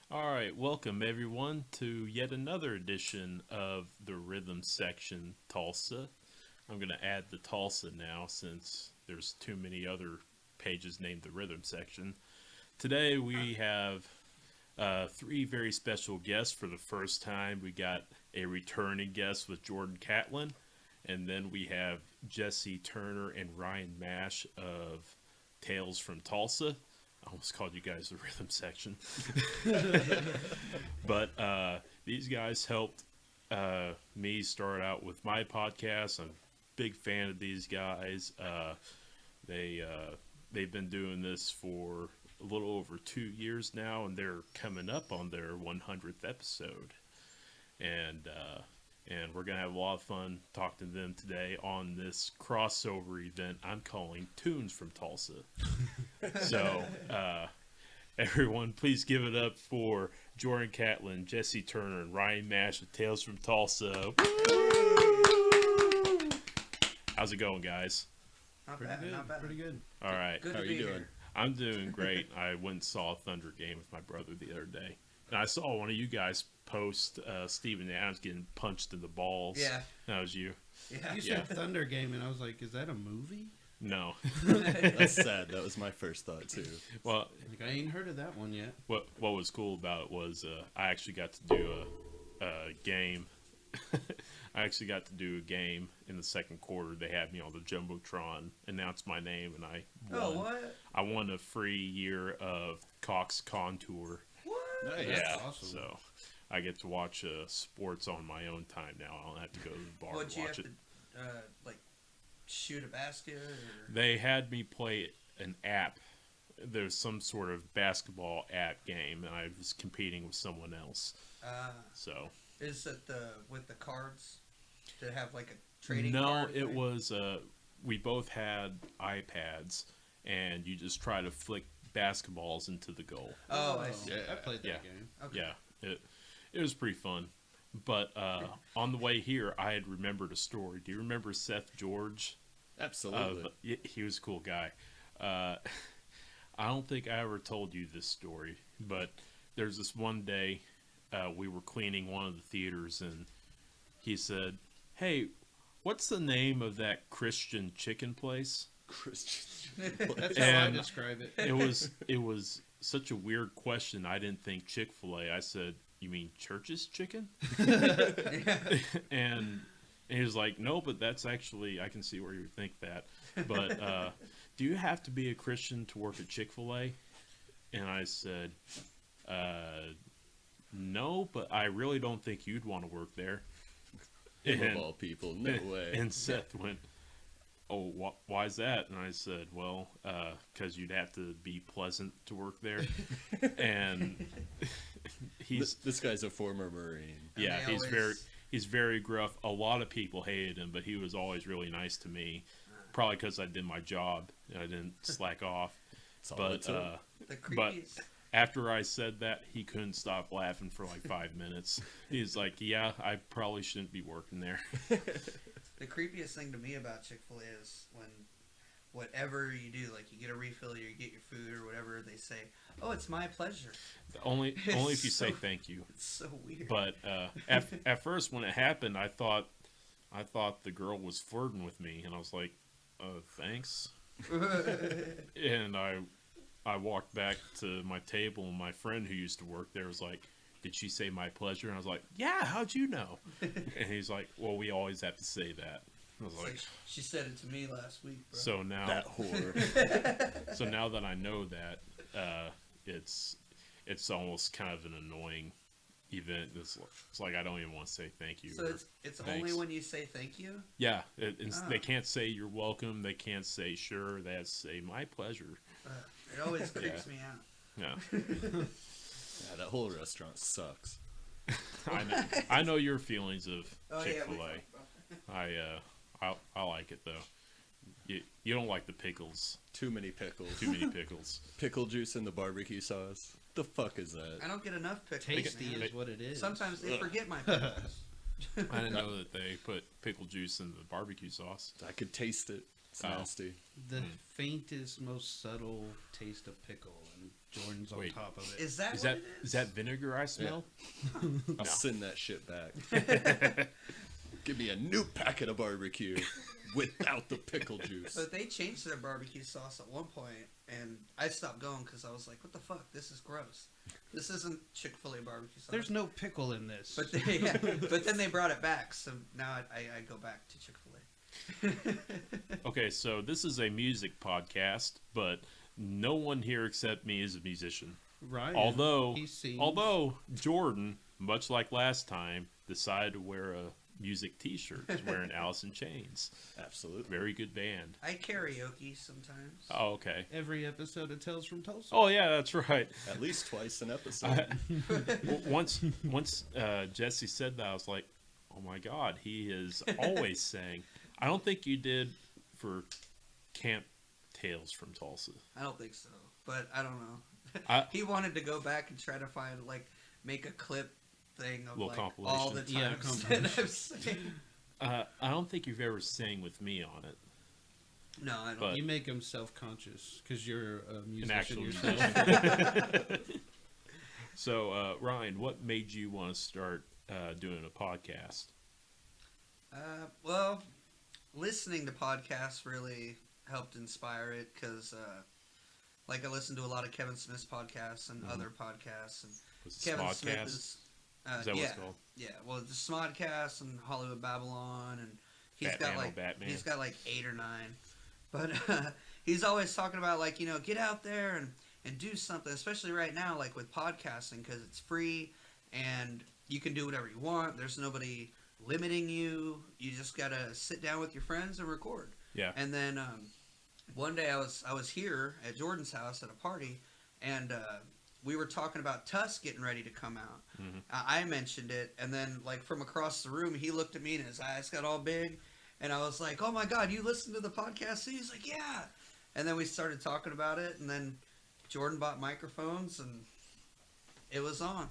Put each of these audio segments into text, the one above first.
All right, welcome everyone to yet another edition of the Rhythm Section Tulsa. I'm going to add the Tulsa now since there's too many other pages named the Rhythm Section. Today we have three very special guests for the first time. We got a returning guest with Jordan Catlin, and then we have Jesse Turner and Ryan Mash of Tales from Tulsa. I almost called you guys the Rhythm Section. But these guys helped me start out with my podcast. I'm a big fan of these guys. They've been doing this for a little over 2 years now, and they're coming up on their 100th episode. And we're gonna have a lot of fun talking to them today on this crossover event I'm calling Tunes from Tulsa. So, everyone, please give it up for Jordan Catlin, Jesse Turner, and Ryan Mash of Tales from Tulsa. How's it going, guys? Not Pretty bad, good. not bad. Pretty good. All right. Good How to are be you doing? here. I'm doing great. I went and saw a Thunder game with my brother the other day. And I saw one of you guys post Steven Adams getting punched in the balls. Yeah. That was you. Yeah. You said Thunder Game, and I was like, "Is that a movie?" No. That's sad. That was my first thought too. Well, Like, I ain't heard of that one yet. what was cool about it was I actually got to do a game. I actually got to do a game in the second quarter. They had me on the jumbotron, announced my name, and I won. Oh, what? I won a free year of Cox Contour. What? Nice. Yeah, awesome. so I get to watch sports on my own time now. I don't have to go to the bar Would to you have watch it. to, like, shoot a basket? Or... They had me play an app. There's some sort of basketball app game, and I was competing with someone else. So Is it with the cards to have, like, a trading no, card it thing? was. We both had iPads, and you just try to flick basketballs into the goal. Oh, I see. Yeah. I played that Yeah. game. Okay. Yeah, it was pretty fun. But on the way here, I had remembered a story. Do you remember Seth George? Absolutely. He was a cool guy. I don't think I ever told you this story, but there's this one day we were cleaning one of the theaters, and he said, "Hey, what's the name of that Christian chicken place?" Christian. That's how I And- describe it. It was such a weird question. I didn't think Chick-fil-A. I said, "You mean Church's Chicken?" and he was like, "No, but that's actually, I can see where you would think that. But do you have to be a Christian to work at Chick-fil-A?" And I said, "No, but I really don't think you'd want to work there." Him of And- all people, no way. And Seth went, "Oh, why is that?" And I said, "Well, because you'd have to be pleasant to work there." And This guy's a former Marine. And yeah, they always- he's very gruff. A lot of people hated him, but he was always really nice to me. Probably because I did my job and I didn't slack off. That's all But it took. The but creepiest. after I said that, he couldn't stop laughing for like 5 minutes. He's like, "Yeah, I probably shouldn't be working there." The creepiest thing to me about Chick-fil-A is when whatever you do, like you get a refill or you get your food or whatever, they say, "Oh, it's my pleasure." only if you say So- thank you. It's so weird. But at first, when it happened, I thought the girl was flirting with me, and I was like, "Thanks." And I walked back to my table, and my friend who used to work there was like, "Did she say my pleasure?" And I was like, "Yeah, how'd you know?" And he's like, "Well, we always have to say that." I was It's like, like, she said it to me last week, bro. so now That whore. so now that I know that, it's almost kind of an annoying event. It's like I don't even want to say thank you. So or it's thanks. only when you say thank you? Yeah, they Ah. can't say you're welcome. They can't say sure. They have to say my pleasure. It always creeps me out. Yeah, Yeah, that whole restaurant sucks. I know your feelings of Oh, Chick-fil-A. yeah, we talked about that. I like it though. You don't like the pickles. Too many pickles. Too many pickles. Pickle juice in the barbecue sauce. The fuck is that? I don't get enough pickles. Tasty man. is what it is. Sometimes they Ugh. forget my pickles. I didn't know that they put pickle juice in the barbecue sauce. I could taste it. It's Oh. nasty. The faintest, most subtle taste of pickle, and Jordan's on Wait. top of it. Is that Is what that it is that vinegar I smell? I'll send that shit back. Give me a new packet of barbecue without the pickle juice. But they changed their barbecue sauce at one point, and I stopped going because I was like, "What the fuck? This is gross. This isn't Chick-fil-A barbecue sauce." There's no pickle in this. But but then they brought it back, so now I go back to Chick-fil-A. Okay, so this is a music podcast, but no one here except me is a musician. Ryan, Although he sings. Jordan, much like last time, decided to wear a music T-shirt. He's wearing Alice in Chains. Absolutely. Very good band. I karaoke sometimes. Oh, okay. Every episode of Tales from Tulsa. Oh yeah, that's right. At least twice an episode. Once Jesse said that, I was like, oh my god, he is always saying. I don't think you did for Camp Tales from Tulsa. I don't think so, but I don't know. I- He wanted to go back and try to find make a clip thing of Little all the compilation. Yeah, times that I've sang. I don't think you've ever sang with me on it. No, I don't. But- You make him self-conscious because you're a An musician actual yourself. musician. So, Ryan, what made you want to start doing a podcast? Well, listening to podcasts really helped inspire it because, I listen to a lot of Kevin Smith's podcasts and other podcasts, and Was it Kevin Smith Smodcast? is. Is that what yeah, it's called? yeah. Well, the Smodcast and Hollywood Babylon, and he's Batman, got Batman. he's got 8 or 9, but he's always talking about get out there and do something, especially right now with podcasting because it's free and you can do whatever you want. There's nobody limiting you. You just gotta sit down with your friends and record. Yeah. And then one day I was here at Jordan's house at a party, and we were talking about Tusk getting ready to come out. Mhm. I mentioned it, and then from across the room, he looked at me and his eyes got all big, and I was like, "Oh my God, you listen to the podcast?" And he's like, "Yeah." And then we started talking about it, and then Jordan bought microphones, and it was on.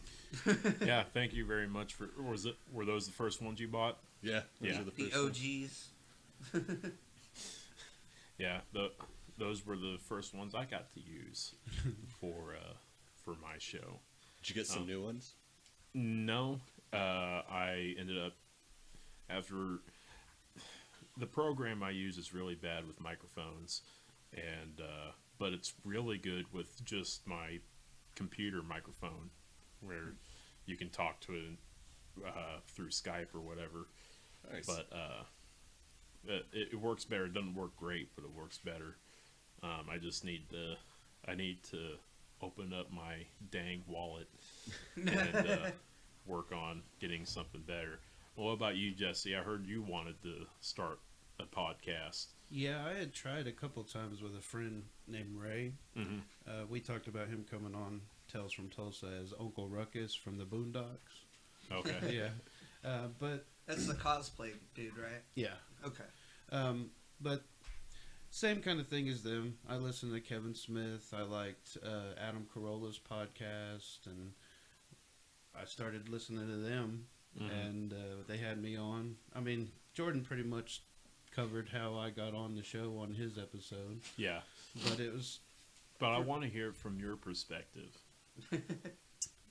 Yeah, thank you very much for. Were those the first ones you bought? Yeah, those Yeah. are the The first ones. OGs. Yeah, those were the first ones I got to use for my show. Did you get some new ones? No, I ended up after the program I use is really bad with microphones, and but it's really good with just my computer microphone, where you can talk to it through Skype or whatever. Nice. But it works better. It doesn't work great, but it works better. I just need to open up my dang wallet and work on getting something better. Well, what about you, Jesse? I heard you wanted to start a podcast. Yeah, I had tried a couple times with a friend named Ray. Mm-hmm. We talked about him coming on Tales from Tulsa as Uncle Ruckus from the Boondocks. Okay. Yeah, but That's the cosplay dude, right? yeah, Okay. but same kind of thing as them. I listened to Kevin Smith. I liked Adam Carolla's podcast, and I started listening to them, Mhm. and they had me on. I mean, Jordan pretty much covered how I got on the show on his episode, Yeah, but it was but I want to hear it from your perspective.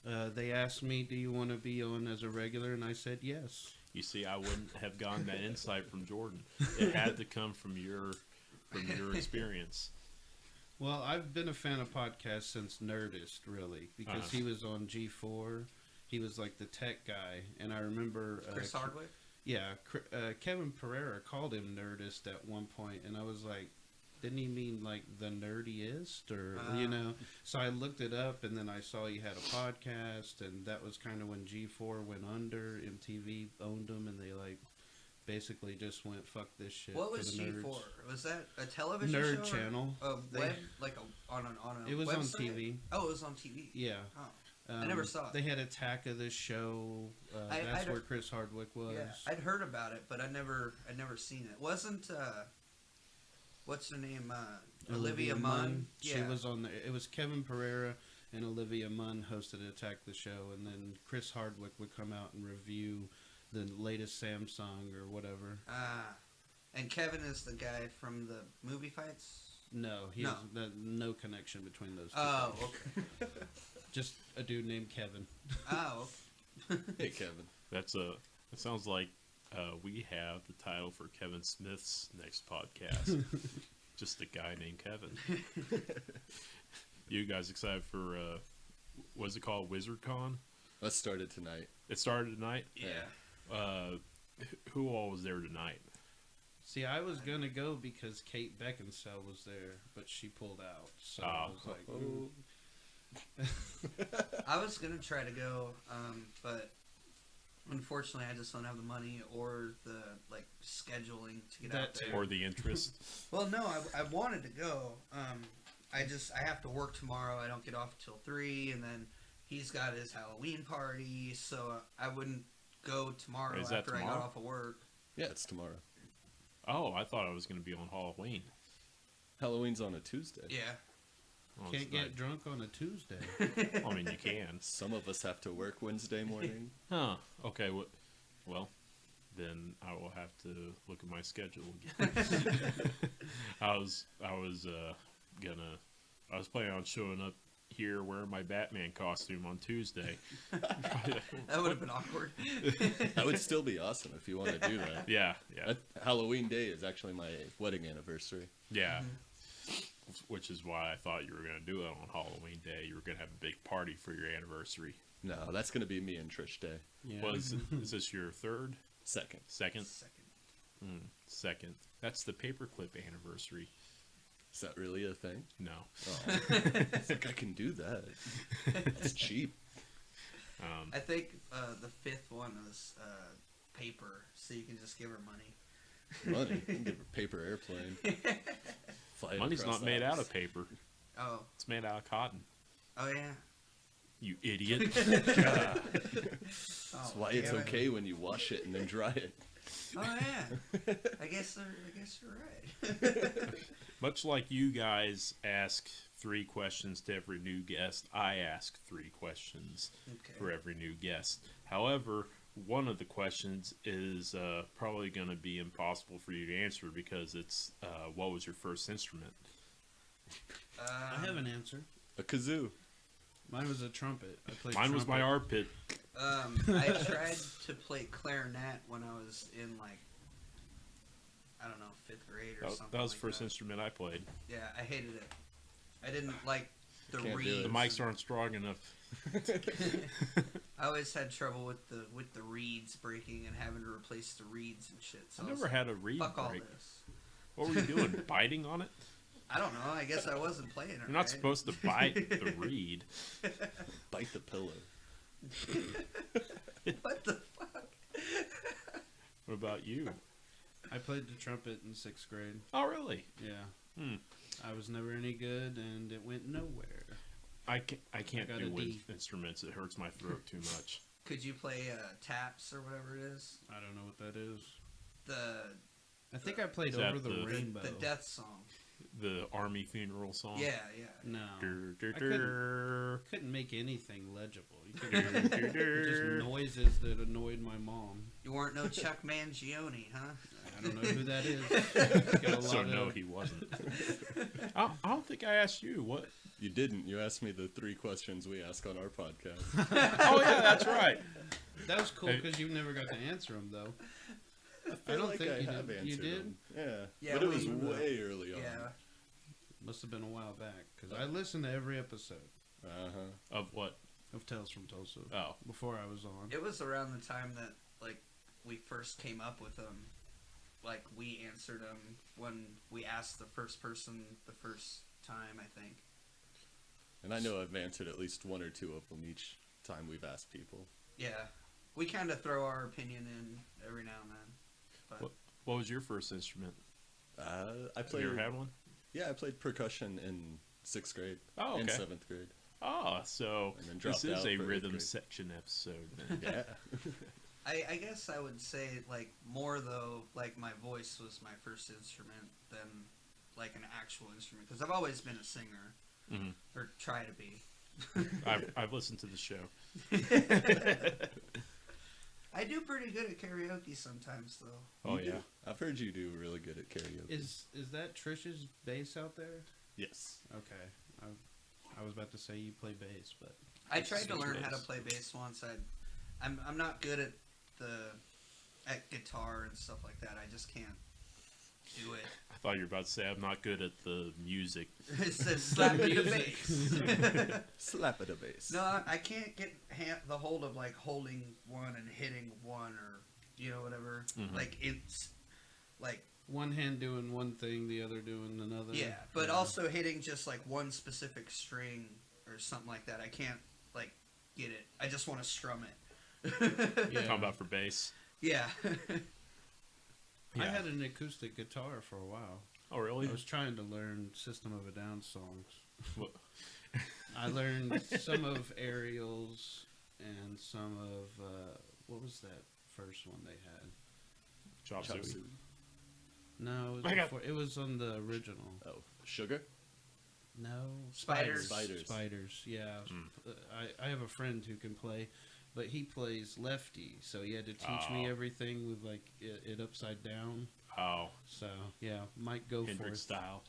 they asked me, "Do you want to be on as a regular?" And I said yes. You see, I wouldn't have gotten that insight from Jordan. It had to come from your experience. Well, I've been a fan of podcasts since Nerdist, really, because Uh-huh. he was on G4. He was like the tech guy, and I remember Chris Hardwick. Yeah, Kevin Pereira called him Nerdist at one point, and I was like, didn't he mean like the nerdiest, or you know? So I looked it up, and then I saw he had a podcast, and that was kind of when G4 went under. MTV owned them, and they basically just went fuck this shit. What for was the nerds. G4? Was that a television Nerd show? channel. A They- web, on a It was on website? TV. Oh, it was on TV. Yeah. Oh. I never saw it. They had Attack of the Show. That's I'd- where Chris Hardwick was. Yeah, I'd heard about it, but I'd never seen it. Wasn't what's her name? Olivia Munn. She was on there. It was Kevin Pereira and Olivia Munn hosted Attack the Show, and then Chris Hardwick would come out and review the latest Samsung or whatever. And Kevin is the guy from the movie fights? No, he No. has no connection between those two. Oh, things. okay. Just a dude named Kevin. Oh, okay. Hey, Kevin. It sounds like we have the title for Kevin Smith's next podcast. Just a guy named Kevin. You guys excited for what's it called? WizardCon? Let's start it tonight. It started tonight. Yeah. Who all was there tonight? See, I was gonna go because Kate Beckinsale was there, but she pulled out. So I was like, ooh. I was going to try to go, but unfortunately I just don't have the money or the, like, scheduling to get out That there. too. Or the interest? Well, no, I wanted to go. I have to work tomorrow. I don't get off till 3, and then he's got his Halloween party, so I wouldn't go tomorrow Is that after I tomorrow? got off of work. Yeah, it's tomorrow. Oh, I thought I was going to be on Halloween. Halloween's on a Tuesday. Yeah. Oh, Can't it's get drunk on a Tuesday. I mean, you can. Some of us have to work Wednesday morning. Huh. Okay. Well, then I will have to look at my schedule again. I was planning on showing up here wearing my Batman costume on Tuesday. That would have been awkward. That would still be awesome if you want to do that. Yeah. Halloween Day is actually my wedding anniversary. Yeah. Which is why I thought you were going to do it on Halloween Day. You were going to have a big party for your anniversary. No, that's going to be me and Trish Day. Yeah. Is this your third? Second. Second? Second. Second. That's the paperclip anniversary. Is that really a thing? No. Oh, I think I can do that. It's cheap. I think the 5th one is paper, so you can just give her money. Money. You can give her a paper airplane. Fly it Money's across not the made out house. of paper. Oh. It's made out of cotton. Oh, yeah. You idiot. Oh, That's why it's damn it. okay when you wash it and then dry it. Oh, yeah. I guess you're right. Much like you guys ask 3 questions to every new guest, I ask 3 questions for every new guest. However, one of the questions is probably going to be impossible for you to answer because it's what was your first instrument? I have an answer. A kazoo. Mine was a trumpet. I played Mine was my trumpet. armpit. I tried to play clarinet when I was in, like, I don't know, 5th grade or something. That was like the first that. instrument I played. Yeah, I hated it. I didn't like the Can't do reeds. it. The mics aren't strong enough. I always had trouble with the reeds breaking and having to replace the reeds and shit. So I I was never like, had a reed fuck all break. this. What were you doing? Biting on it? I don't know. I guess I wasn't playing it. You're not right. supposed to bite the reed. Bite the pillow. What the fuck? What about you? I played the trumpet in 6th grade. Oh, really? Yeah. I was never any good, and it went nowhere. I can't got do a wind D. instruments. It hurts my throat too much. Could you play taps or whatever it is? I don't know what that is. The I think I played Is that Over the the- Rainbow. the death song. The army funeral song. Yeah, yeah. No. Dur, dur, I dur. couldn't make anything legible. You couldn't just noises that annoyed my mom. You weren't no Chuck Mangione, huh? I don't know who that is. Got a So lot no, of- he wasn't. I don't think I asked you what. You didn't. You asked me the 3 questions we ask on our podcast. Oh yeah, that's right. That was cool Hey. because you never got to answer them though. I don't like think I you have did. You answered did? them. Yeah. Yeah, But it was we- way early on. Yeah. Must have been a while back because I listened to every episode Uh-huh. Of what? of Tales from Tulsa Oh, before I was on. It was around the time that, like, we first came up with them. Like, we answered them when we asked the first person the first time, I think. And I know I've answered at least 1 or 2 of them each time we've asked people. Yeah. We kind of throw our opinion in every now and then. But what was your first instrument? I Have played. you ever had one? Yeah, I played percussion in 6th grade Oh, and okay. 7th grade. Oh, so And then this dropped is out a for 8th rhythm grade. section episode. Then. Yeah. I guess I would say, like, more, though, like, my voice was my first instrument than, like, an actual instrument. Because I've always been a singer. Mhm. Or try to be. I've listened to the show. I do pretty good at karaoke sometimes, though. Oh You yeah. do. I've heard you do really good at karaoke. Is that Trish's bass out there? Yes. Okay. I was about to say you play bass, but I tried to Sweet learn how to bass. play bass once. I'm not good at guitar and stuff like that. I just can't do it. I thought you were about to say I'm not good at the music. It says slap me the bass. Slap at a bass. No, I can't get the hold of like holding one and hitting one or whatever. Mhm. Like it's like one hand doing one thing, the other doing another. yeah, but also hitting just like one specific string or something like that. I can't like get it. I just want to strum it. Yeah. Talking about for bass. Yeah. I Yeah. had an acoustic guitar for a while. Oh really? I was trying to learn System of a Down songs. What- I learned some of Ariel's and some of what was that first one they had? Chop Chop suey. suey. No, it was, I got- it was on the original. Oh, sugar? No, Spiders. Spiders. Yeah, Mm. I have a friend who can play, but he plays lefty, so he had to teach me Oh. everything with like it upside down. Oh, So yeah, Mike go for Hendrix it. style.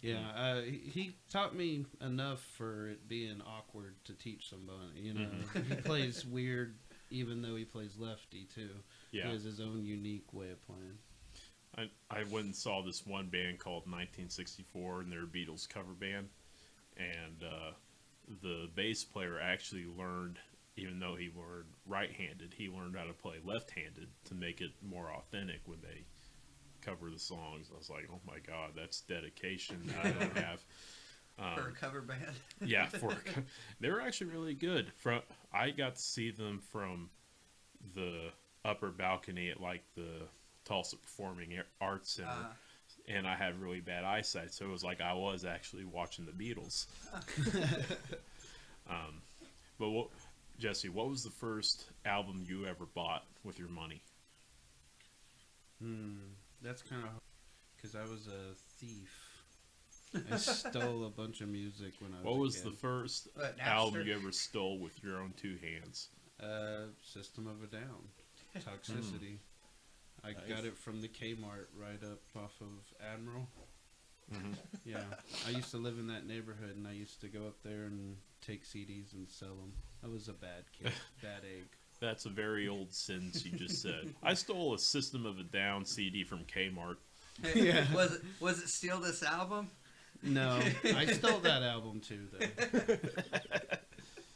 Yeah, he taught me enough for it being awkward to teach somebody. You know, he plays weird, even though he plays lefty too. Yeah. He has his own unique way of playing. I went and saw this one band called 1964, and they're a Beatles cover band. And the bass player actually learned, even though he learned right-handed, he learned how to play left-handed to make it more authentic when they cover the songs. I was like, oh my god, that's dedication that I don't have. For a cover band. Yeah, they were actually really good. I got to see them from the upper balcony at like the Tulsa Performing Arts Center, and I had really bad eyesight, so it was like I was actually watching the Beatles. But Jesse, what was the first album you ever bought with your money? That's kind of because I was a thief. I stole a bunch of music when I was. What a was kid. the first What, Napster? album you ever stole with your own two hands? System of a Down, Toxicity. I Nice. got it from the Kmart right up off of Admiral. Mhm. Yeah, I used to live in that neighborhood, and I used to go up there and take CDs and sell them. I was a bad kid, bad egg. That's a very old sentence you just said. I stole a System of a Down CD from Kmart. Yeah. Was it Steal This Album? No, I stole that album too, though.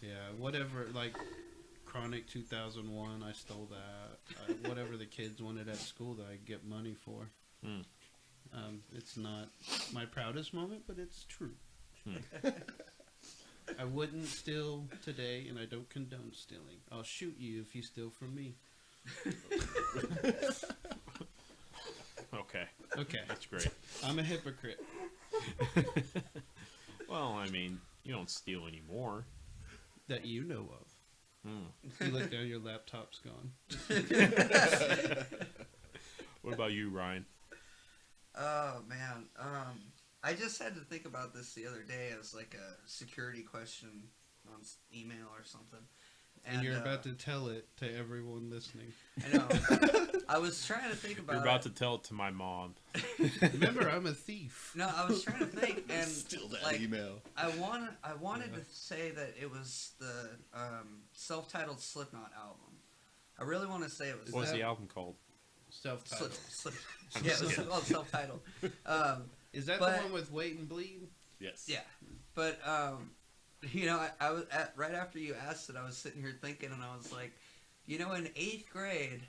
Yeah, whatever, like Chronic 2001, I stole that. Whatever the kids wanted at school that I get money for. Hmm. It's not my proudest moment, but it's true. Hmm. I wouldn't steal today, and I don't condone stealing. I'll shoot you if you steal from me. Okay, Okay, that's great. I'm a hypocrite. Well, I mean, you don't steal anymore. That you know of. Hmm. You look down, your laptop's gone. What about you, Ryan? Oh man, I just had to think about this the other day as like a security question on email or something. And you're about to tell it to everyone listening. I know. I was trying to think about. You're about to tell it to my mom. Remember, I'm a thief. No, I was trying to think, and Steal that like, email. I wanted to say that it was the self-titled Slipknot album. I really want to say it was. What was that- the album called? Self-titled. Yeah, it was called self-titled. Is that But- the one with Wait and Bleed? Yes. Yeah, but I was right after you asked it, I was sitting here thinking, and I was like, in 8th grade,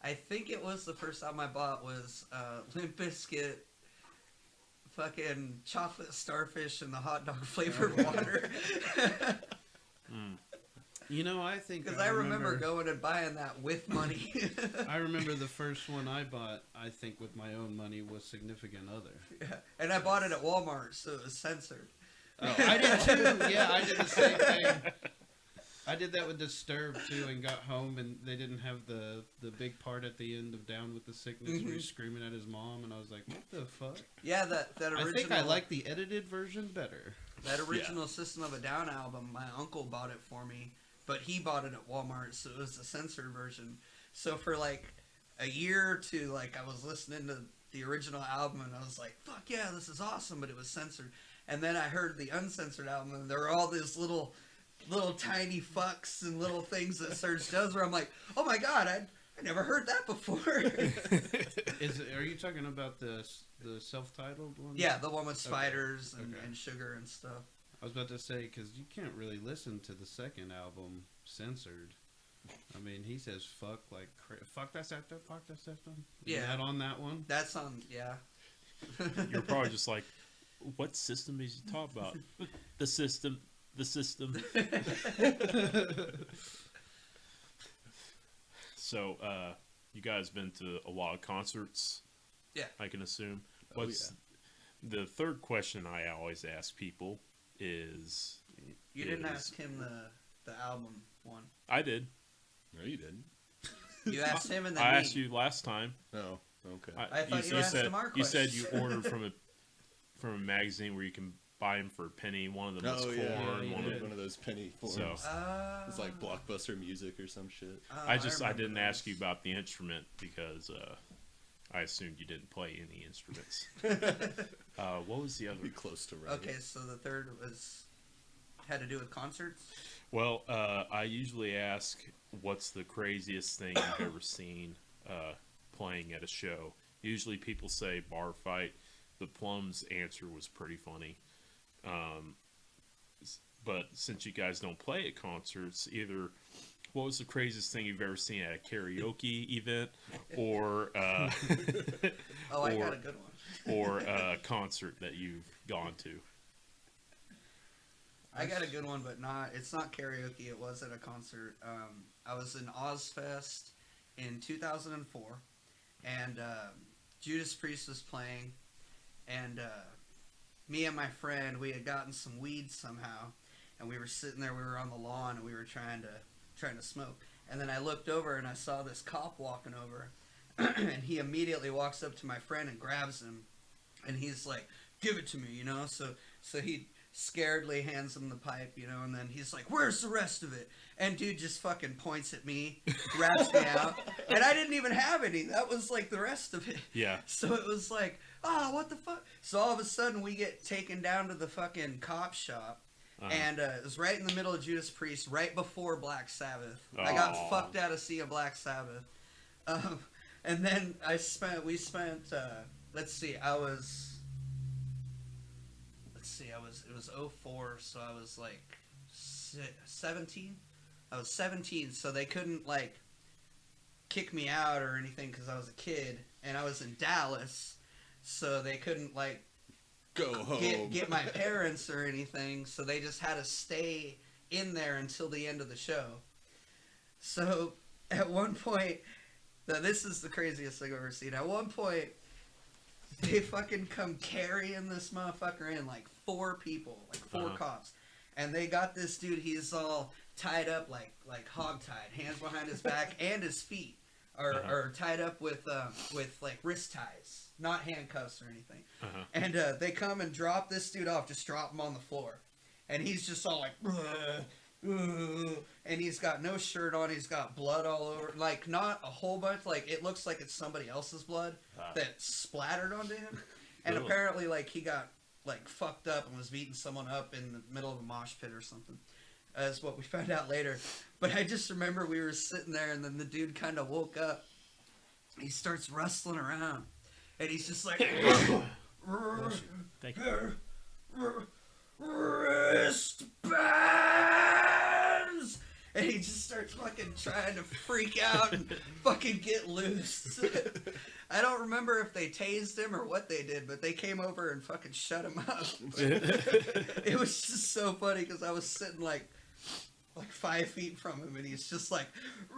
I think it was the first album I bought was Limp Bizkit, fucking Chocolate Starfish, and the hot dog flavored water. I think Because I remember going and buying that with money. I remember the first one I bought, I think with my own money, was Significant Other. And I bought it at Walmart, so it was censored. Oh, I did too. Yeah, I did the same thing. I did that with Disturbed too, and got home and they didn't have the big part at the end of Down with the Sickness where he's screaming at his mom, and I was like, what the fuck? Yeah, that original. I think I like the edited version better. That original System of a Down album. My uncle bought it for me but he bought it at Walmart, so it was the censored version. So for like a year or two, like I was listening to the original album and I was like, fuck yeah, this is awesome, but it was censored. And then I heard the uncensored album and there were all these little tiny fucks and little things that Serge does where I'm like, oh my god, I never heard that before. Are you talking about the self-titled one? Yeah, the one with spiders Okay. and sugar and stuff. I was about to say, because you can't really listen to the second album censored. I mean, he says fuck like fuck that sector, fuck that sector. Yeah. That on that one? That's on, yeah. You're probably just like, what system is he talking about? The system. So, you guys been to a lot of concerts? Yeah. I can assume. Oh, What's the third question I always ask people is... You didn't ask him the album one. I did. No, you didn't. You asked him and then I me. asked you last time. Oh, okay. I thought you asked him our You said questions. you ordered from a magazine where you can buy them for a penny. One of them was corn. yeah, one you of One of those penny forms. So- It's like Blockbuster Music or some shit. I remember didn't those. ask you about the instrument because I assumed you didn't play any instruments. What was the other? Be close to right. Okay, so the third had to do with concerts. Well, I usually ask, what's the craziest thing you've ever seen playing at a show? Usually people say bar fight. The Plum's answer was pretty funny. But since you guys don't play at concerts, either what was the craziest thing you've ever seen at a karaoke event, or Oh, I got a good one. or a concert that you've gone to? I got a good one, but it's not karaoke. It was at a concert. I was in Ozfest in 2004, and Judas Priest was playing, and me and my friend, we had gotten some weed somehow, and we were sitting there. We were on the lawn, and we were trying to smoke. And then I looked over, and I saw this cop walking over, and he immediately walks up to my friend and grabs him, and he's like, "Give it to me," you know. So he scaredly hands him the pipe, you know, and then he's like, "Where's the rest of it?" And dude just fucking points at me, grabs me out, and I didn't even have any. That was like the rest of it. Yeah. So it was like, what the fuck? So all of a sudden we get taken down to the fucking cop shop, and it was right in the middle of Judas Priest, right before Black Sabbath. I got Aw. fucked out of seeing Black Sabbath, and then we spent. Let's see, it was 04, so I was like 17. I was 17, so they couldn't like kick me out or anything because I was a kid, and I was in Dallas, so they couldn't like Go home. get my parents or anything, so they just had to stay in there until the end of the show. So at one point, this is the craziest thing I've ever seen. At one point, they fucking come carrying this motherfucker in, like 4 people, like 4 cops. And they got this dude, he's all tied up like hog-tied, hands behind his back, and his feet are tied up with like wrist ties, not handcuffs or anything. And they come and drop this dude off, just drop him on the floor. And he's just all like, and he's got no shirt on, he's got blood all over, like not a whole bunch, like it looks like it's somebody else's blood that splattered onto him. And Really? apparently like he got like fucked up and was beating someone up in the middle of a mosh pit or something. That's what we found out later. But I just remember we were sitting there, and then the dude kind of woke up. He starts rustling around, and he's just like, Thank you. wristbands! And he just starts fucking trying to freak out and fucking get loose. I don't remember if they tased him or what they did, but they came over and fucking shut him up. It was just so funny because I was sitting like 5 feet from him, and he's just like,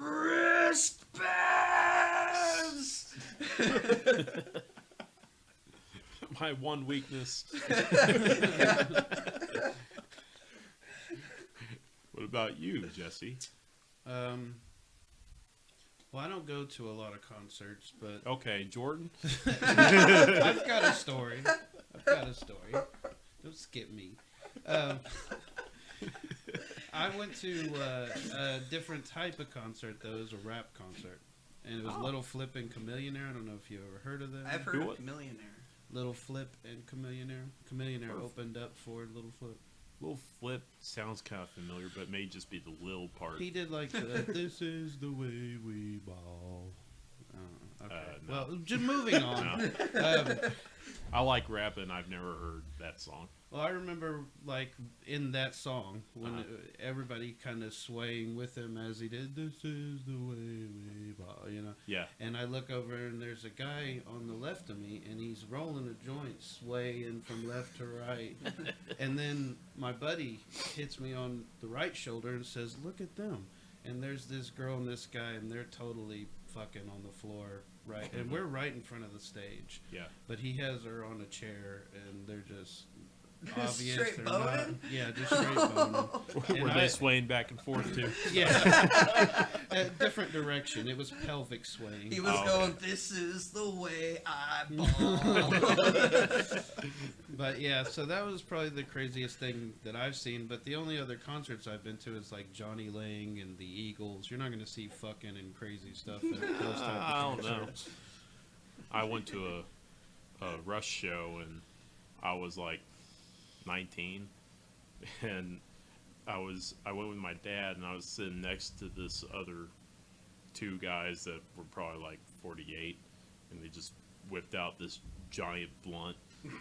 wristbands! My one weakness. What about you, Jesse? Well, I don't go to a lot of concerts, but Okay, Jordan. I've got a story. I went to a different type of concert, though. It was a rap concert. And it was Little Flip and Chameleonaire. I don't know if you ever heard of them. I've heard of Millionaire. Little Flip and Chameleonaire. Chameleonaire opened up for Little Flip. Little Flip sounds kind of familiar, but it may just be the Lil part. He did like the, this is the way we ball. Okay. No. Well, just moving on. I like rap, and I've never heard that song. Well, I remember, like, in that song, when everybody kind of swaying with him as he did, this is the way we ball, you know? Yeah. And I look over, and there's a guy on the left of me, and he's rolling a joint, swaying from left to right. And then my buddy hits me on the right shoulder and says, look at them. And there's this girl and this guy, and they're totally fucking on the floor, right? And we're right in front of the stage. Yeah. But he has her on a chair, and they're just obvious. Straight they're not. boning? Yeah, just straight boning. Were they swaying back and forth, too? Yeah. A different direction. It was pelvic swaying. He was going, this is the way I ball. But yeah, so that was probably the craziest thing that I've seen. But the only other concerts I've been to is like Johnny Lang and the Eagles. You're not going to see fucking and crazy stuff at those type I of don't know. concerts. I went to a Rush show, and I was like 19, and I went with my dad, and I was sitting next to this other two guys that were probably like 48, and they just whipped out this giant blunt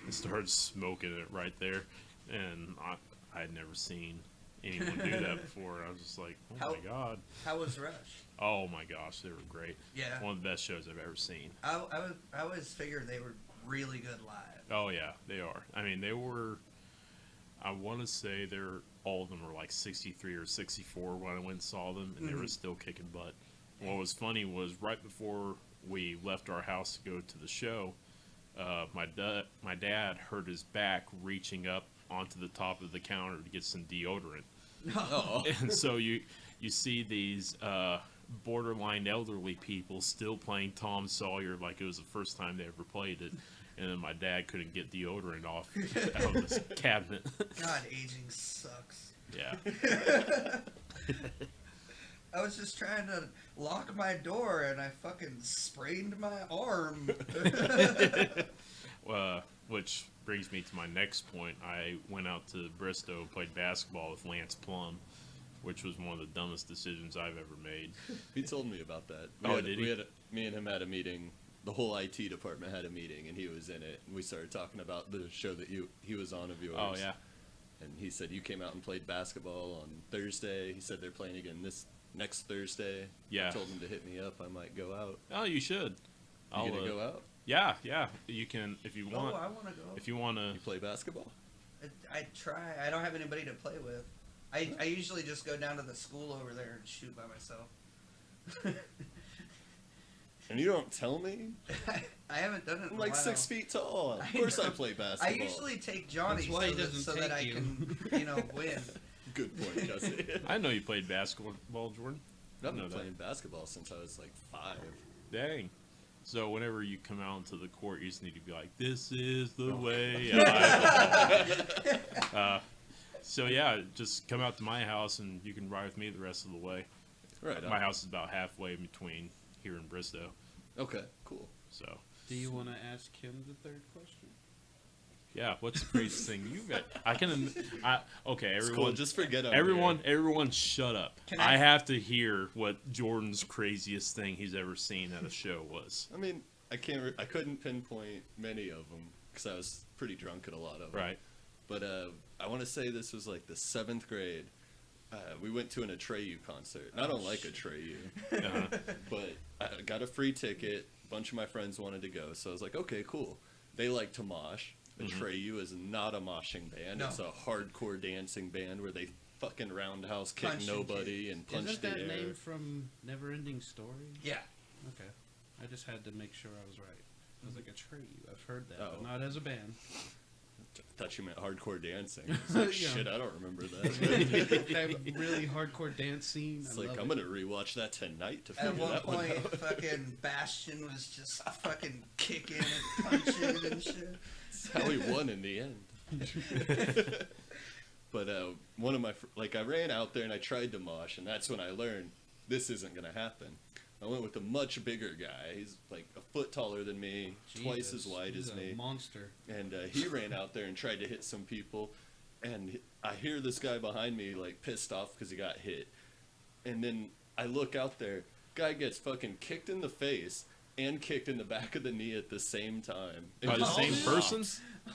and started smoking it right there, and I had never seen anyone do that before. I was just like, oh my god. How was Rush? Oh my gosh, they were great. Yeah. One of the best shows I've ever seen. I always figured they were really good live. Oh yeah, they are. I mean, they were. I want to say all of them were like 63 or 64 when I went and saw them, and they were still kicking butt. What was funny was right before we left our house to go to the show, my dad hurt his back reaching up onto the top of the counter to get some deodorant. Oh. And so you see these borderline elderly people still playing Tom Sawyer like it was the first time they ever played it. And then my dad couldn't get deodorant out of his cabinet. God, aging sucks. Yeah. I was just trying to lock my door and I fucking sprained my arm. Which brings me to my next point. I went out to Bristow and played basketball with Lance Plum, which was one of the dumbest decisions I've ever made. He told me about that. Did he? Me and him had a meeting. The whole IT department had a meeting, and he was in it. And we started talking about the show that he was on of yours. Oh, yeah. And he said you came out and played basketball on Thursday. He said they're playing again this next Thursday. Yeah. I told him to hit me up. I might go out. Oh, you should. You gonna go out? Yeah. You can if you want. Oh, I want to go. If you want to. You play basketball? I try. I don't have anybody to play with. I usually just go down to the school over there and shoot by myself. And you don't tell me? I haven't done it in I'm a like while. 6 feet tall. Of course I play I basketball. usually take Johnny That's why he so doesn't that I take can, win. Good point, Jesse. I know you played basketball, Jordan. I've know been that. playing basketball since I was like 5. Dang. So whenever you come out into the court, you just need to be like, "This is the Oh. way." I ball." So yeah, just come out to my house and you can ride with me the rest of the way. Right. My house is about halfway between here and Bristow. Okay, cool. So Do you want to ask him the third question? yeah, what's the craziest thing you got? Okay, It's everyone. cool. Just forget Everyone, shut up. Can I I- have to hear what Jordan's craziest thing he's ever seen at a show was. I mean, I couldn't pinpoint many of them because I was pretty drunk at a lot of them. Right. But I want to say this was like the 7th grade. We went to an Atreyu concert. And I don't like Atreyu, Uh-huh. but I got a free ticket. A bunch of my friends wanted to go, so I was like, okay, cool. They like to mosh. Atreyu is not a moshing band. No. It's a hardcore dancing band where they fucking roundhouse kick Punch and nobody and punch Isn't the that air. name from Neverending Story? Yeah. Okay. I just had to make sure I was right. I was like, Atreyu. I've heard that, Oh. but not as a band. I thought you meant hardcore dancing. It's like, Yeah. shit, I don't remember that. That really hardcore dance scene. It's I like, love I'm it. going to rewatch that tonight to At figure one that one point, out. fucking Bastion was just fucking kicking and punching and shit. That's how he won in the end. But one of my I ran out there and I tried to mosh, and that's when I learned this isn't gonna happen. I went with a much bigger guy. He's like a foot taller than me, twice as wide He's as a me. Monster. And he ran out there and tried to hit some people, and I hear this guy behind me like pissed off because he got hit, and then I look out there, guy gets fucking kicked in the face and kicked in the back of the knee at the same time. By the same person?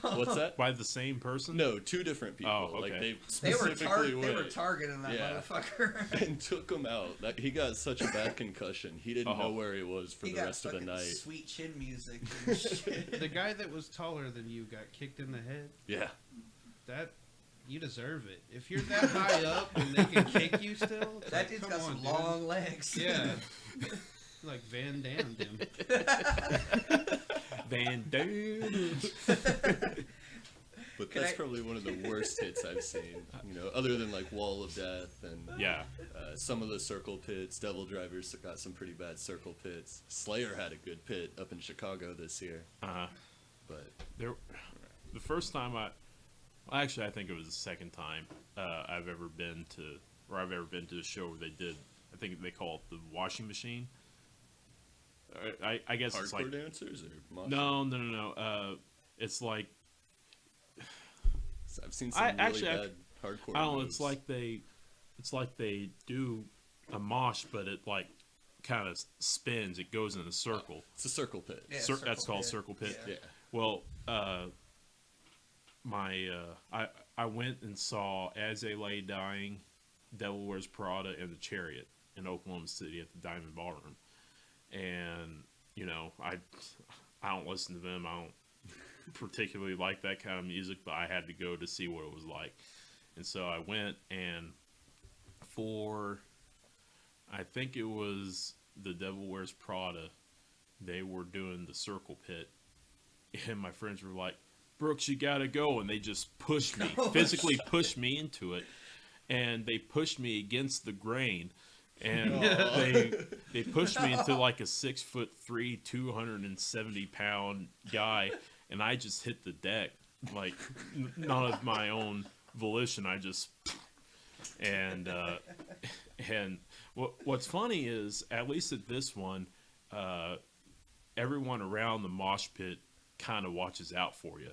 What's that? By the same person? No, two different people. Oh, okay. Like they They were specifically they were went targeting that Yeah. motherfucker. and took him out. He got such a bad concussion. He didn't know where he was for He the got rest of the fucking night. sweet chin music and shit. The guy that was taller than you got kicked in the head. Yeah. That you deserve it. If you're that high up and they can kick you still, it's That like, dude's come got on, some dude. long legs. Yeah. Like Van Damme him. Van Damme. But Can that's I- probably one of the worst hits I've seen. Other than like Wall of Death and Yeah. some of the circle pits. Devil Drivers got some pretty bad circle pits. Slayer had a good pit up in Chicago this year. But The first time actually, I think it was the second time I've ever been to a show where they did, I think they call it the washing machine. I guess it's hardcore like dancers or mosh? no. It's like I've seen some bad hardcore. I don't know. moves. It's like they do a mosh, but it like kind of spins. It goes in a circle. It's a circle pit. Yeah, That's circle called pit. circle pit. Yeah. Yeah. Well, I went and saw As They Lay Dying, Devil Wears Prada, and The Chariot in Oklahoma City at the Diamond Ballroom, and I don't listen to them. I don't particularly like that kind of music, but I had to go to see what it was like, and so I went, and I think it was The Devil Wears Prada, they were doing the circle pit, and my friends were like, Brooks, you gotta go, and they just pushed me, physically pushed me into it, and they pushed me against the grain, and they pushed me into like a 6'3", 270-pound guy, and I just hit the deck, like none of my own volition. I just and what's funny is, at least at this one, everyone around the mosh pit kind of watches out for you.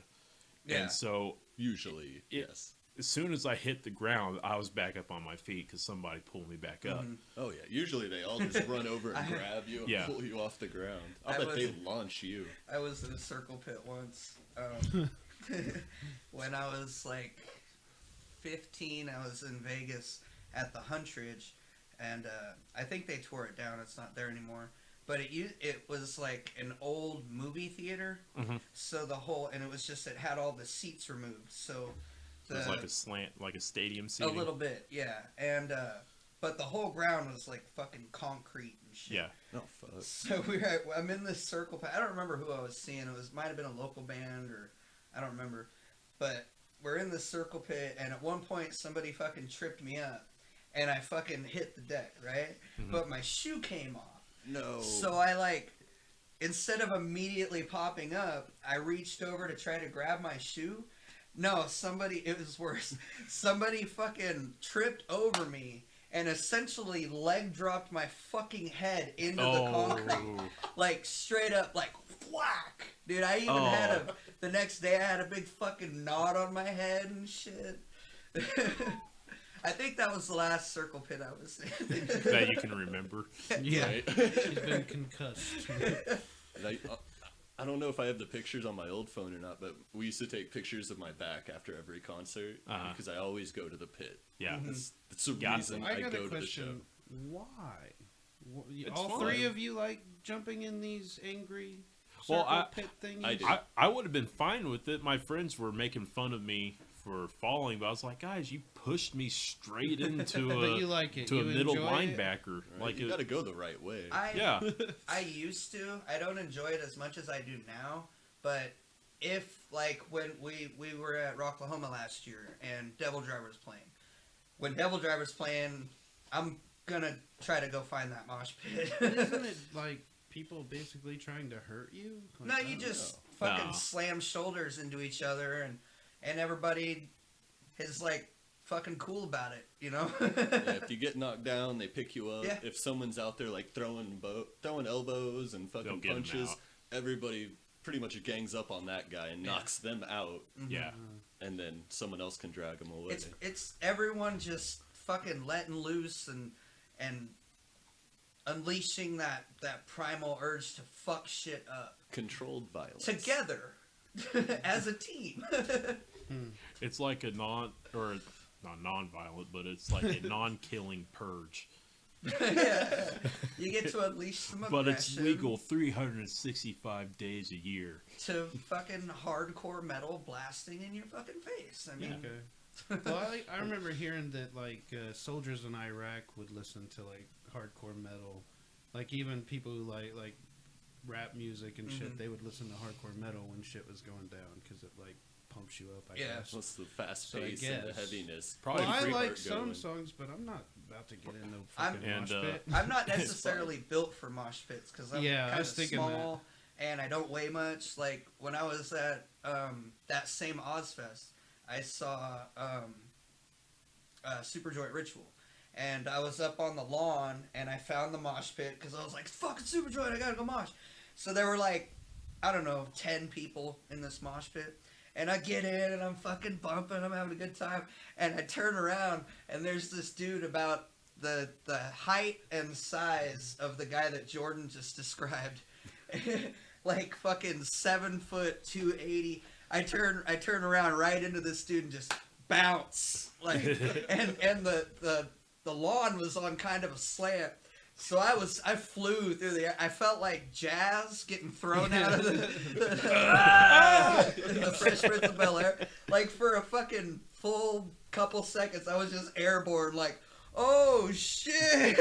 Yeah. And so Usually, yes. as soon as I hit the ground, I was back up on my feet because somebody pulled me back up. Oh yeah. Usually they all just run over and grab you and Yeah. pull you off the ground. I I bet was- they launch you. I was in a circle pit once. When I was like 15, I was in Vegas at the Huntridge, and I think they tore it down. It's not there anymore. But it was like an old movie theater. Mhm. So and it was just, it had all the seats removed. So It was like a slant, like a stadium a seating. little bit, yeah. And but the whole ground was like fucking concrete and shit. Yeah. Oh fuck. So I'm in this circle pit. I don't remember who I was seeing. It might have been a local band, or I don't remember. But we're in this circle pit, and at one point somebody fucking tripped me up, and I fucking hit the deck, right? Mhm. But my shoe came off. No. So I instead of immediately popping up, I reached over to try to grab my shoe. No, it was worse. Somebody fucking tripped over me and essentially leg dropped my fucking head into the concrete. Like, straight up, like, whack! Dude, I even had the next day I had a big fucking knot on my head and shit. I think that was the last circle pit I was in. That you can remember. Yeah. Right? He's been concussed. And I don't know if I have the pictures on my old phone or not, but we used to take pictures of my back after every concert because I always go to the pit. Yeah. That's the Got reason I I got go a to the show. question. Why? It's All fun. three of you like jumping in these angry Well, circle I- pit thingies? I do. I would have been fine with it. My friends were making fun of me for falling, but I was like, guys, you pushed me straight into But you like it. a You middle enjoy it? linebacker. Right? Like You it, got to go the right way. yeah. I used to. I don't enjoy it as much as I do now. But if, like, when we were at Rocklahoma last year and Devil Driver's playing, when Devil Driver's playing, I'm gonna try to go find that mosh pit. Isn't it like people basically trying to hurt you? Like, No, I you don't just No. fucking slam shoulders into each other, and everybody is like fucking cool about it, you know? Yeah, if you get knocked down, they pick you up. Yeah. If someone's out there like throwing elbows and They'll fucking get 'em punches, out. everybody pretty much gangs up on that guy and knocks them out, Yeah. and then someone else can drag them away. It's everyone just fucking letting loose and unleashing that primal urge to fuck shit up Controlled violence. together as a team. It's like a not non-violent, but it's like a non-killing purge. Yeah. You get to unleash some aggression. But it's legal 365 days a year. To fucking hardcore metal blasting in your fucking face. I mean, Okay. Well, I remember hearing that like soldiers in Iraq would listen to like hardcore metal, like even people who like rap music and shit. They would listen to hardcore metal when shit was going down because it like pumps you up. I Yeah. guess. What's the fast So I pace and the guess. heaviness? Probably Well, I free like heart some going. songs, but I'm not about to get in no I'm- fucking And, mosh pit. I'm not necessarily built for mosh pits because I'm Yeah, I kind of was thinking small and I don't weigh much. Like when I was at that same Ozfest, I saw Superjoint Ritual, and I was up on the lawn and I found the mosh pit because I was like, "Fucking Superjoint, I gotta go mosh." So there were like, I don't know, 10 people in this mosh pit. And I get in and I'm fucking bumping, I'm having a good time. And I turn around and there's this dude about the height and size of the guy that Jordan just described. Like fucking 7 foot, 280. I turn around right into this dude and just bounce. Like and the lawn was on kind of a slant. So I flew through the air. I felt like jazz getting thrown out of the Fresh Prince of Bel-Air. Like for a fucking full couple seconds, I was just airborne. Like, oh shit!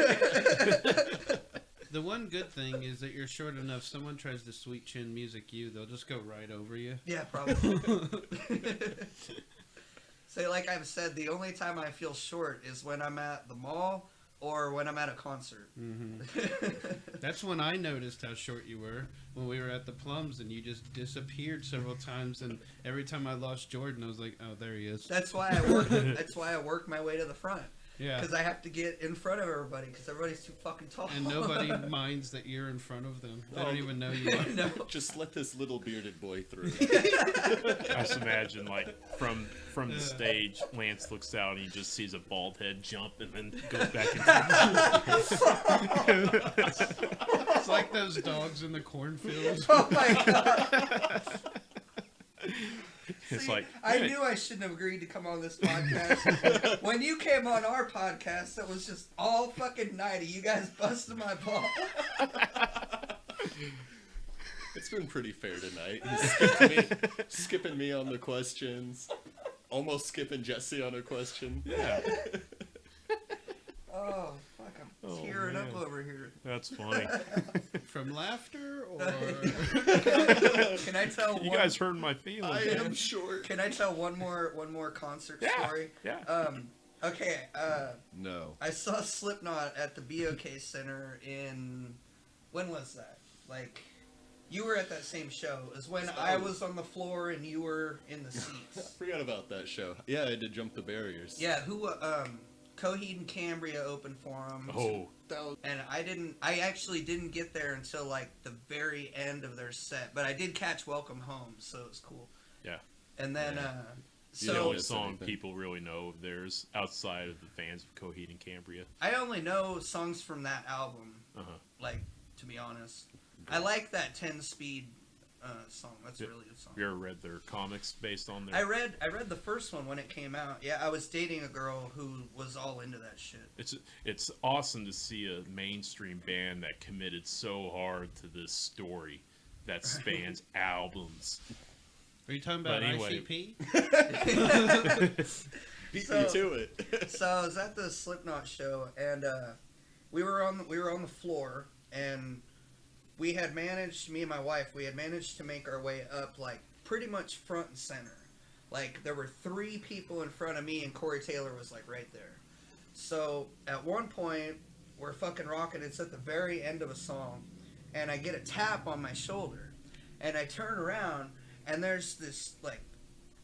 The one good thing is that you're short enough. Someone tries to sweet chin music you, they'll just go right over you. Yeah, probably. So, like I've said, the only time I feel short is when I'm at the mall or when I'm at a concert. That's when I noticed how short you were when we were at the Plums, and you just disappeared several times. And every time I lost Jordan, I was like, "Oh, there he is." That's why I work my way to the front. Yeah. Because I have to get in front of everybody because everybody's too fucking tall. And nobody minds that you're in front of them. They Oh, don't even know you are. No. Just let this little bearded boy through. I just imagine, like, from the stage, Lance looks out and he just sees a bald head jump and then goes back into It's like those dogs in the cornfields. Oh my god! It's See, like, I hey, knew I shouldn't have agreed to come on this podcast. When you came on our podcast, it was just all fucking nighty. You guys busted my ball. It's been pretty fair tonight. He's skipping me on the questions. Almost skipping Jesse on a question. yeah, Oh, fuck, I'm Oh, tearing up man. over here. that's funny. From laughter or... Can I tell You one? guys hurt my feelings. I man. am short. Can I tell one more concert Yeah. story? Yeah. Okay. No. I saw Slipknot at the BOK Center in, when was that? Like, you were at that same show. It was when I was on the floor and you were in the seats. Forgot about that show. Yeah, I had to jump the barriers. Yeah, who, Coheed and Cambria opened for him. Oh, And I actually didn't get there until like the very end of their set, but I did catch Welcome Home, so it was cool. yeah. And then, Yeah. The so only miss song anything. people really know of theirs outside of the fans of Coheed and Cambria. I only know songs from that album, Uh-huh. like, to be honest. I like that 10-speed song. That's a really good song. Have you ever read their comics based on their... I read the first one when it came out. Yeah, I was dating a girl who was all into that shit. It's awesome to see a mainstream band that committed so hard to this story that spans albums. Are you talking about But anyway. ICP? Beat So- me to it. So I was at the Slipknot show, and we were on the floor, and me and my wife, we had managed to make our way up like pretty much front and center. Like there were 3 people in front of me, and Corey Taylor was like right there. So at one point, we're fucking rocking. It's at the very end of a song, and I get a tap on my shoulder, and I turn around, and there's this like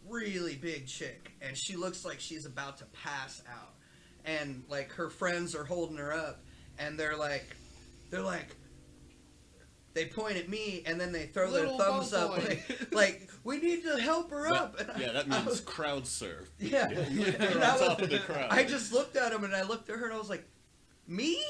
really big chick, and she looks like she's about to pass out, and like her friends are holding her up, and they're like, they point at me, and then they throw Little their thumbs ball up, boy. like we need to help her up. And That I means was, crowd surf. yeah, You're and on I top was- of the crowd. I just looked at him, and I looked at her, and I was like, me?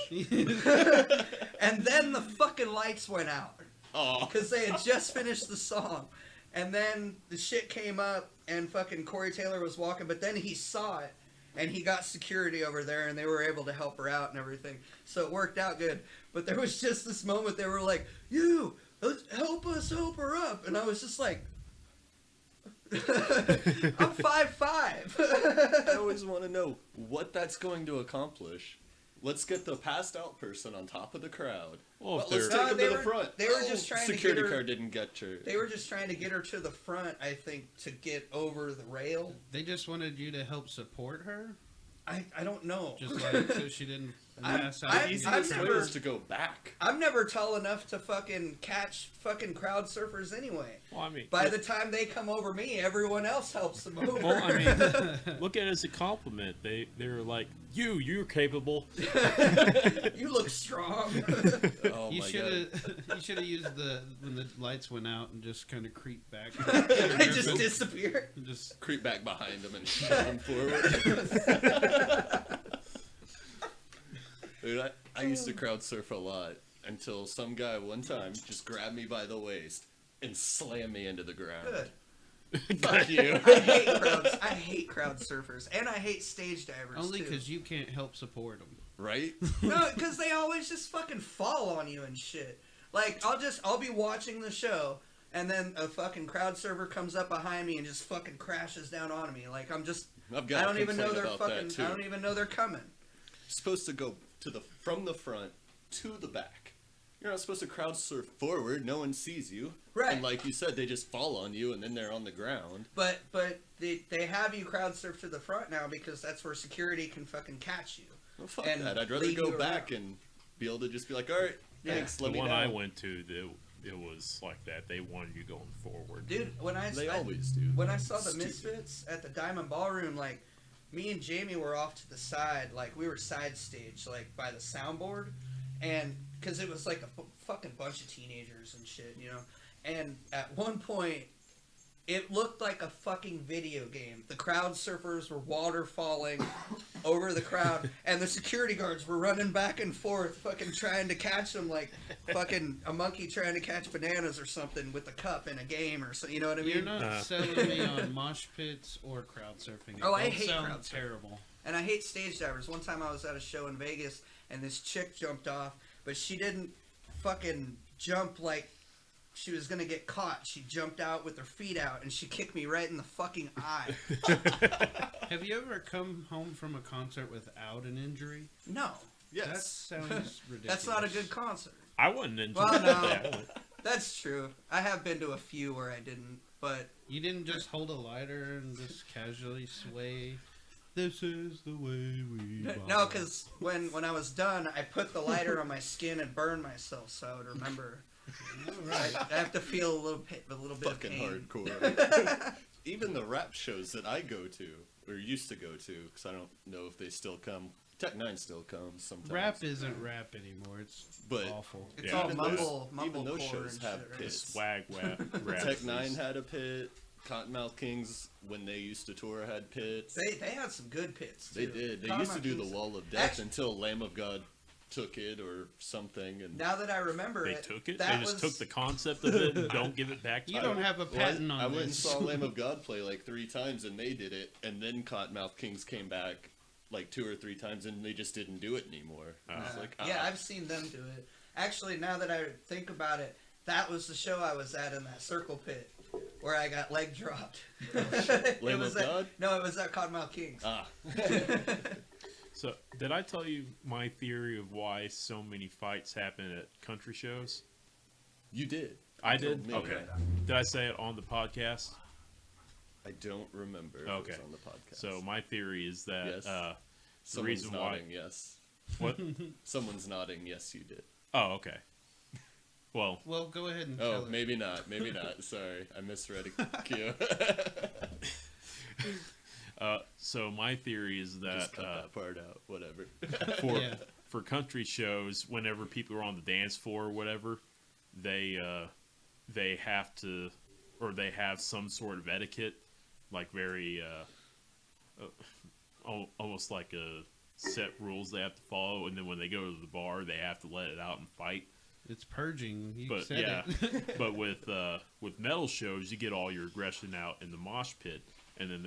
And then the fucking lights went out. Aw. Because they had just finished the song. And then the shit came up, and fucking Corey Taylor was walking, but then he saw it, and he got security over there, and they were able to help her out and everything. So it worked out good. But there was just this moment, they were like, you, help us help her up. And I was just like, I'm 5'5". I always want to know what that's going to accomplish. Let's get the passed out person on top of the crowd. Well, if Let's they're- take them they to the were- front. they were just trying to get security her- car didn't get her. They were just trying to get her to the front, I think, to get over the rail. They just wanted you to help support her, I don't know. just like so she didn't pass out. I'm- and Easiest get I've way never- hurt. is to go back. I'm never tall enough to fucking catch fucking crowd surfers anyway. Well, I mean, By the time they come over me, everyone else helps them over. well, I mean, look at it as a compliment. They're like, you're capable. you look strong. Oh You my should god. have. You should have used when the lights went out and just kind of creep back. I just disappear. And just Creep back behind them and shove them forward. Dude, I used to crowd surf a lot until some guy one time just grabbed me by the waist and slammed me into the ground. Good. Fuck you. I hate crowd surfers, and I hate stage divers only too. because you can't help support them. Right? No, because they always just fucking fall on you and shit. Like I'll be watching the show, and then a fucking crowd surfer comes up behind me and just fucking crashes down on me. Like I'm just. I've got I don't a even know complaint they're about fucking. that, too. I don't even know they're coming. You're supposed to go from the front to the back. You're not supposed to crowd surf forward. No one sees you. Right. And like you said, they just fall on you and then they're on the ground. But they have you crowd surf to the front now because that's where security can fucking catch you. Well, fuck And that. I'd rather lead go you back around. and be able to just be like, all right, Yeah. thanks, The let me one down. I went to, it was like that. They wanted you going forward. Dude, They always do. when I saw the Stupid. Misfits at the Diamond Ballroom, like me and Jamie were off to the side, like we were side stage, like by the soundboard, and because it was like a fucking bunch of teenagers and shit, you know. And at one point, it looked like a fucking video game. The crowd surfers were waterfalling over the crowd, and the security guards were running back and forth, fucking trying to catch them, like fucking a monkey trying to catch bananas or something with a cup in a game or so. You know what I mean? You're not selling me on mosh pits or crowd surfing. Oh, I Both hate sound crowd surfing. terrible. And I hate stage divers. One time I was at a show in Vegas, and this chick jumped off, but she didn't fucking jump like she was gonna get caught. She jumped out with her feet out, and she kicked me right in the fucking eye. Have you ever come home from a concert without an injury? No, Yes. That sounds ridiculous. that's not a good concert. I wasn't into Well, no. that. That's true. I have been to a few where I didn't, but You didn't just hold a lighter and just casually sway. This is the way we. no, because when I was done, I put the lighter on my skin and burned myself, so I would remember. I have to feel a little bit of Fucking pain. hardcore. Even the rap shows that I go to, or used to go to, because I don't know if they still come. Tech 9 still comes sometimes. Rap isn't rap anymore. It's But- awful. It's Yeah. all Even mumble even those core shows and have shit, right? pits. Swag rap. Tech 9 had a pit. Cottonmouth Kings, when they used to tour, had pits. They had some good pits. They too. did. They Cottonmouth used to do the Kings- Wall of Death Actually- until Lamb of God took it or something. And Now that I remember They it, took it. that They just was- took the concept of it and don't give it back to You you. don't have a patent I on went and this. saw Lamb of God play like 3 times, and they did it. And then Cottonmouth Kings came back like 2 or 3 times, and they just didn't do it anymore. It's like, yeah, I've seen them do it. Actually, now that I think about it, that was the show I was at in that circle pit where I got leg dropped. It Lamb was of at- God? No, it was at Cottonmouth Kings. Ah, So, did I tell you my theory of why so many fights happen at country shows? you did. I told did? me. Okay. Did I say it on the podcast? I don't remember if Okay. it was on the podcast. So, my theory is that Yes. the Someone's reason why. nodding, yes. What? Someone's nodding, yes, you did. Oh, okay. Well, Well, go ahead and Oh, tell it. maybe not. Maybe not. Sorry, I misread it. Q. So my theory is Just that cut that part out. Whatever. for Yeah. for country shows, whenever people are on the dance floor or whatever, they have to, or they have some sort of etiquette, like very almost like a set rules they have to follow, and then when they go to the bar, they have to let it out and fight. It's purging. You But said yeah, it. but with metal shows, you get all your aggression out in the mosh pit, and then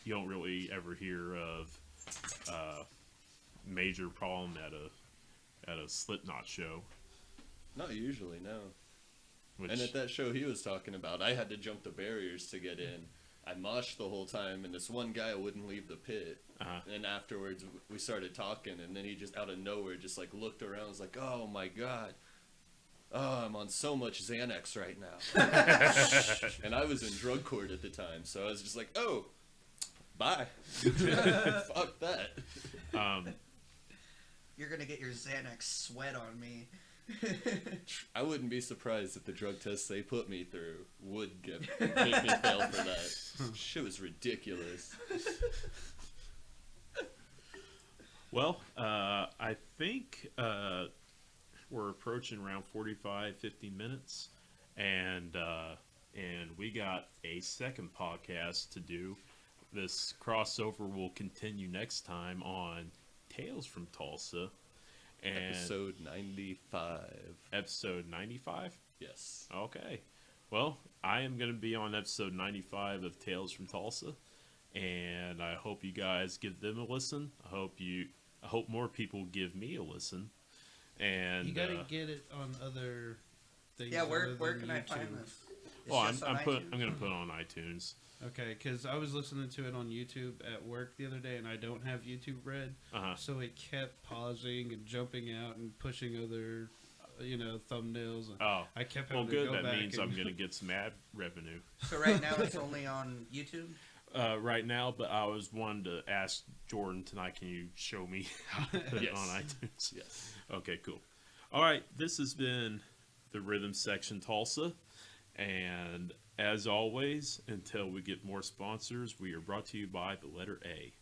you don't really ever hear of major problem at a Slipknot show. Not usually, no. Which, And at that show he was talking about, I had to jump the barriers to get in. I moshed the whole time, and this one guy wouldn't leave the pit. And afterwards, we started talking, and then he just out of nowhere just like looked around, was like, "Oh my god, oh, I'm on so much Xanax right now." And I was in drug court at the time, so I was just like, "Oh, bye, fuck that." You're gonna get your Xanax sweat on me. I wouldn't be surprised if the drug tests they put me through would make me fail for that. Shit was ridiculous. well, I think we're approaching around 45, 50 minutes, and we got a second podcast to do. This crossover will continue next time on Tales from Tulsa. And Episode 95. Episode 95? Yes. Okay. Well, I am going to be on episode 95 of Tales from Tulsa, and I hope you guys give them a listen. I hope more people give me a listen. And You gotta get it on other things. Yeah, where other than can I find YouTube. this? It's well, just I'm on going iTunes? to put it on iTunes. Okay, because I was listening to it on YouTube at work the other day, and I don't have YouTube Red, so it kept pausing and jumping out and pushing other, thumbnails. And Oh, I kept well, having to good. go That back means and- I'm going to get some ad revenue. So right now it's only on YouTube. Right now, but I was wanting to ask Jordan tonight, can you show me how to put it Yes. on iTunes? Yes. Okay, cool. All right, this has been the Rhythm Section Tulsa, and as always, until we get more sponsors, we are brought to you by the letter A.